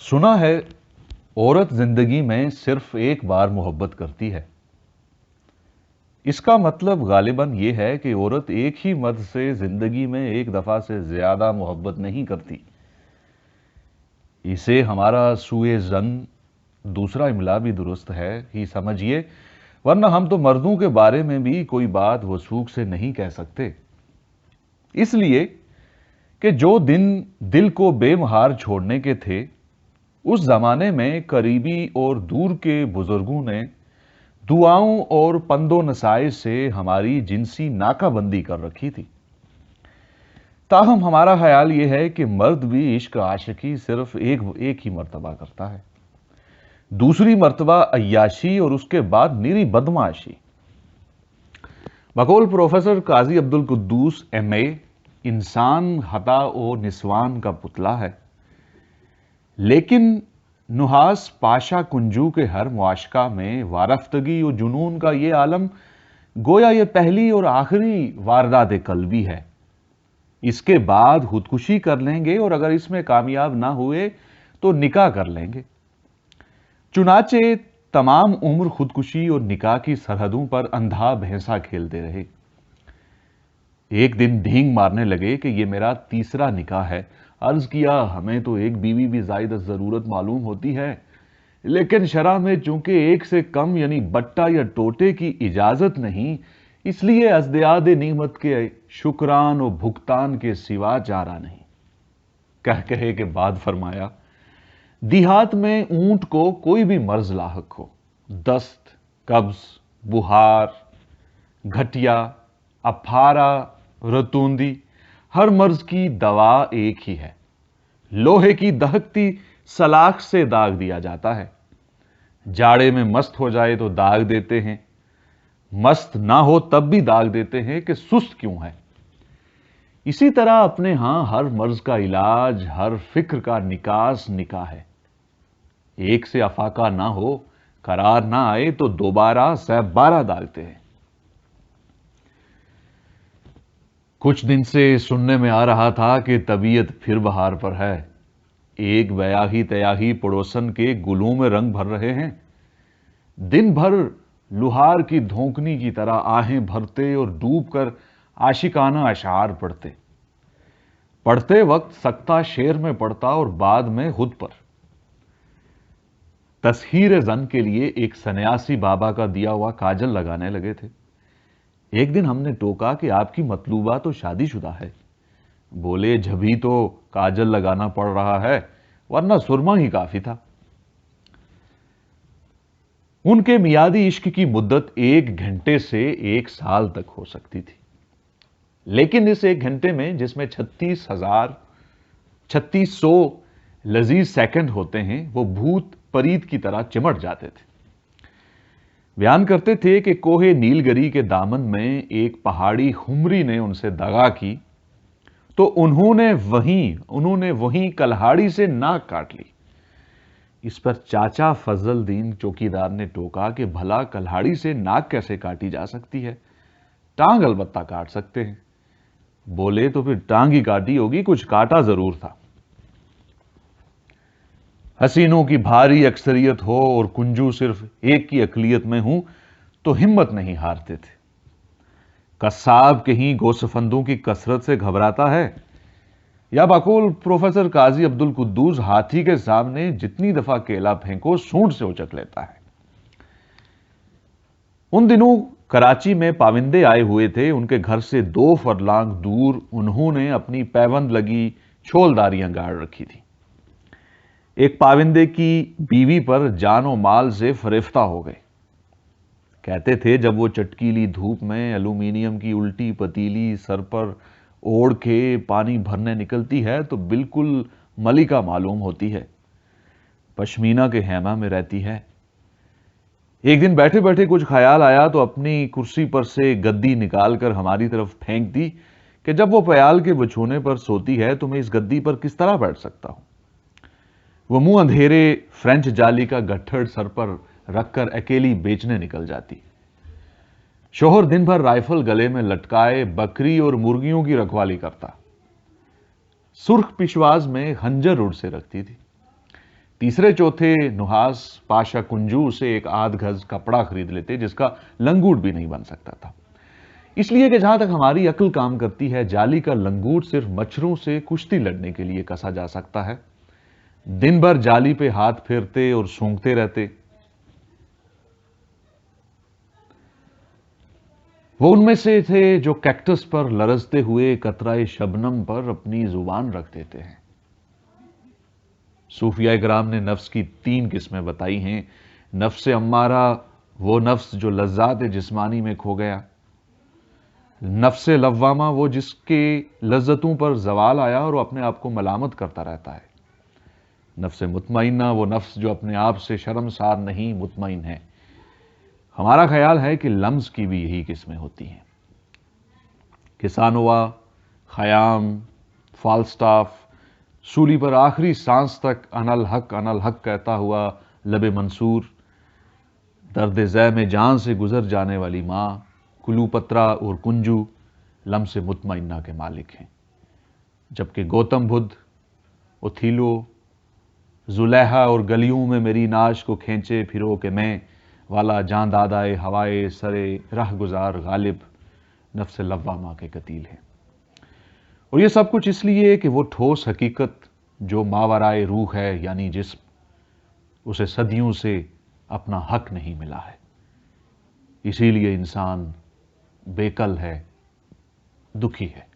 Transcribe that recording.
सुना है औरत जिंदगी में सिर्फ एक बार मोहब्बत करती है। इसका मतलब गालिबन यह है कि औरत एक ही मर्द से जिंदगी में एक दफा से ज्यादा मोहब्बत नहीं करती। इसे हमारा सूए जन दूसरा इमला भी दुरुस्त है ही समझिए, वरना हम तो मर्दों के बारे में भी कोई बात वसूख से नहीं कह सकते। इसलिए कि जो दिन दिल को बेमहार छोड़ने के थे, उस जमाने में करीबी और दूर के बुजुर्गों ने दुआओं और पंदो नसाए से हमारी जिनसी नाकाबंदी कर रखी थी। ताहम हमारा ख्याल यह है कि मर्द भी इश्क आशिकी सिर्फ एक ही मर्तबा करता है। दूसरी मर्तबा अय्याशी और उसके बाद निरी बदमाशी। बकौल प्रोफेसर काजी अब्दुल कुद्दूस MA, इंसान हता और निस्वान का पुतला है, लेकिन नुहास पाशा कुंजू के हर मुआशका में वारफ्तगी और जुनून का ये आलम गोया ये पहली और आखिरी वारदात कल्बी है। इसके बाद खुदकुशी कर लेंगे और अगर इसमें कामयाब ना हुए तो निकाह कर लेंगे। चुनाचे तमाम उम्र खुदकुशी और निकाह की सरहदों पर अंधा भैंसा खेलते रहे। एक दिन ढींग मारने लगे कि ये मेरा तीसरा निकाह है। अर्ज किया, हमें तो एक बीवी भी ज़ायद ज़रूरत मालूम होती है, लेकिन शरअ में चूंकि एक से कम यानी बट्टा या टोटे की इजाजत नहीं, इसलिए अज़दियाद नीमत के शुक्रान और भुगतान के सिवा चारा नहीं। कहे के बाद फरमाया, देहात में ऊंट को कोई भी मर्ज लाहक हो, दस्त, कब्ज, बुहार, घटिया, अफारा, रतूंदी, हर मर्ज की दवा एक ही है। लोहे की दहकती सलाख से दाग दिया जाता है। जाड़े में मस्त हो जाए तो दाग देते हैं, मस्त ना हो तब भी दाग देते हैं कि सुस्त क्यों है। इसी तरह अपने यहां हर मर्ज का इलाज, हर फिक्र का निकास निकाह है। एक से अफाका ना हो, करार ना आए तो दोबारा सैब 12 दागते हैं। कुछ दिन से सुनने में आ रहा था कि तबीयत फिर बहार पर है। एक बयाही तयाही पड़ोसन के गुलों में रंग भर रहे हैं। दिन भर लुहार की धोंकनी की तरह आहें भरते और डूबकर आशिकाना अशार पढ़ते। पढ़ते वक्त सख्ता शेर में पढ़ता और बाद में खुद पर। तस्हीर जन के लिए एक सन्यासी बाबा का दिया हुआ काजल लगाने लगे थे। एक दिन हमने टोका कि आपकी मतलूबा तो शादीशुदा है। बोले, जभी तो काजल लगाना पड़ रहा है, वरना सुरमा ही काफी था। उनके मियादी इश्क की मुद्दत 1 घंटे से 1 साल तक हो सकती थी, लेकिन इस 1 घंटे में जिसमें 3600 लजीज सेकंड होते हैं, वो भूत परीत की तरह चिमट जाते थे। बयान करते थे कि कोहे नीलगरी के दामन में एक पहाड़ी हुमरी ने उनसे दगा की तो उन्होंने वहीं कल्हाड़ी से नाक काट ली। इस पर चाचा फजलदीन चौकीदार ने टोका कि भला कल्हाड़ी से नाक कैसे काटी जा सकती है, टांग अलबत्ता काट सकते हैं। बोले, तो फिर टांग ही काटी होगी, कुछ काटा जरूर था। हसीनों की भारी अक्सरियत हो और कुंजू सिर्फ एक की अकलियत में हूं तो हिम्मत नहीं हारते थे। कसाब कहीं गोसफंदों की कसरत से घबराता है, या बकौल प्रोफेसर काजी अब्दुल कुद्दूस हाथी के सामने जितनी दफा केला फेंको सूंड से उचक लेता है। उन दिनों कराची में पाविंदे आए हुए थे। उनके घर से 2 फरलांग दूर उन्होंने अपनी पैबंद लगी छोलदारियां गाड़ रखी थी। एक पाविंदे की बीवी पर जानो माल से फरेफ्ता हो गए। कहते थे, जब वो चटकीली धूप में एल्यूमिनियम की उल्टी पतीली सर पर ओढ़ के पानी भरने निकलती है तो बिल्कुल मलिका मालूम होती है। पश्मीना के हैमा में रहती है। एक दिन बैठे बैठे कुछ ख्याल आया तो अपनी कुर्सी पर से गद्दी निकालकर हमारी तरफ फेंक दी कि जब वो प्याल के बिछोने पर सोती है तो मैं इस गद्दी पर किस तरह बैठ सकता हूं। वो मुंह अंधेरे फ्रेंच जाली का गट्ठड़ सर पर रखकर अकेली बेचने निकल जाती। शोहर दिन भर राइफल गले में लटकाए बकरी और मुर्गियों की रखवाली करता। सुर्ख पिशवाज में खंजर उड़ से रखती थी। तीसरे चौथे नुहास पाशा कुंजू से एक आध गज कपड़ा खरीद लेते जिसका लंगूट भी नहीं बन सकता था। इसलिए कि जहां तक हमारी अक्ल काम करती है, जाली का लंगूट सिर्फ मच्छरों से कुश्ती लड़ने के लिए कसा जा सकता है। दिन भर जाली पे हाथ फेरते और सूंघते रहते। वो उनमें से थे जो कैक्टस पर लरजते हुए कतराए शबनम पर अपनी जुबान रख देते हैं। सूफिया कराम ने नफ्स की 3 किस्में बताई हैं। नफ्स अम्मारा, वो नफ्स जो लज्जात जिस्मानी में खो गया। नफ्स लव्वामा, वो जिसके लज्जतों पर जवाल आया और वो अपने आप को मलामत करता रहता है। नफ्स मुतमइन्ना, वो नफ्स जो अपने आप से शर्मसार नहीं, मुतमइन है। हमारा ख्याल है कि लम्स की भी यही किस्में होती हैं। किसानवा, खयाम, फालस्टाफ, सूली पर आखिरी सांस तक अनल हक कहता हुआ लबे मंसूर, दर्द ज़ै में जान से गुजर जाने वाली माँ, कुलूपत्रा और कुंजू लम्स मुतमइन्ना के मालिक हैं। जबकि गौतम बुद्ध, ओथीलो, जुलेहा और गलियों में मेरी नाश को खींचे फिरो के मैं वाला जान दादाए हवाए सरे राह गुजार गालिब नफ्स लव्वामा के कतील हैं। और ये सब कुछ इसलिए कि वो ठोस हकीकत जो मावराए रूह है, यानी जिस्म, उसे सदियों से अपना हक नहीं मिला है। इसीलिए इंसान बेकल है, दुखी है।